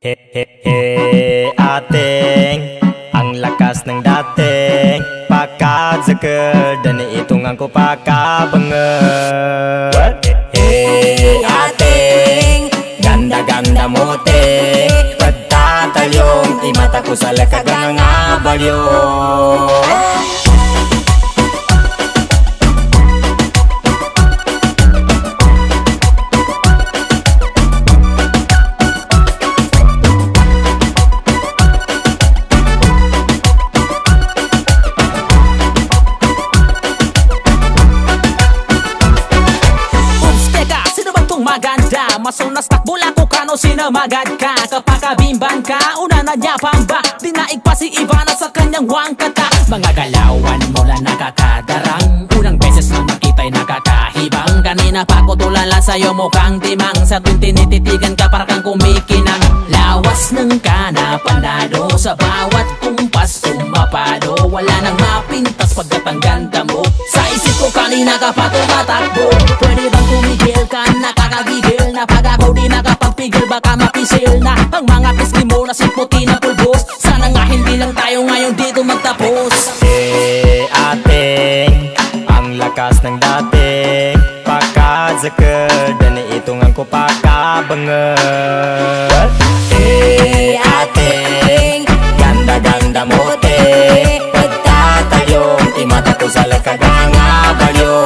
Ating ang lakas ng dating pakadzakad dan itungan ko pakabangan. Ating ganda-ganda mote pagtatalyong imata ko sa lakagang nga balyo. Maganda, masunas takbula ko kano sinamagad ka. Kapag kabimban ka, una na niya pamba. Dinaig pa si Ivana sa kanyang wangkata. Mga galawan mula nakakadarang. Unang beses na nakita'y nakakahibang. Kanina pa ko tulala sa'yo mukhang timang. Sa tuwing tinititigan ka para kang kumikinang. Lawas ng kana panado, sa bawat kumpas sumapado. Wala nang mapintas pagkat ang ganda mo. Sa isip ko kanina ka pa tumatakbo. Pwede bang tumigil ka, nakakagigil na pag ako di nakapagpigil baka mapisil na ang mga pisngi mo na simputi na pulbos. Sana nga hindi lang tayo ngayon dito magtapos. Ating ang lakas ng dating pakadzakad dan itungan ko pakabangan. Ating ganda-ganda mote pagtatayong imata ko sa lakagang nga balyo.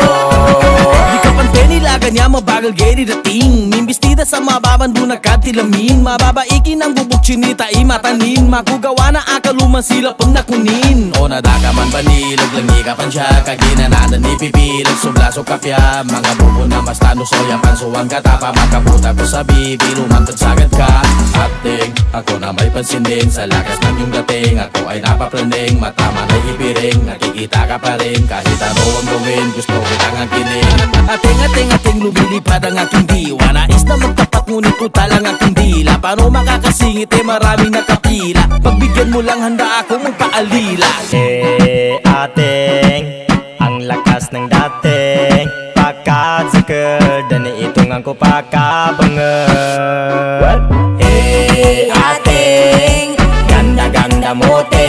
Kanya mabagal geri dating mimbistida sa mababando na katilamin. Mababaikin ang bubuk chinita imatanin. Makugawa na akaluman sila pag nakunin. O nadaka man banilag langi ka pan siya. Kaginananan ni pipilag sublaso kapya. Mga bubo na mas tano soya pansuwang katapa. Makabuta ko sa bibi lumantad sagad ka. Ating ako na may pansin din sa lakas ng iyong dating. Ako ay napaplaning matama na ibiring. Nakikita ka pa rin kahit ano ang gawin. Gusto kitang angkinin. Ating lumilipad ang aking diwa. Nais na magtapat ngunit tutal ang aking dila. Paano makakasingit marami nakapila. Pagbigyan mo lang handa ako magpaalila. Ating ang lakas ng dating pakadzakad dan itungan ko pakabangan. Ating ganda-ganda mote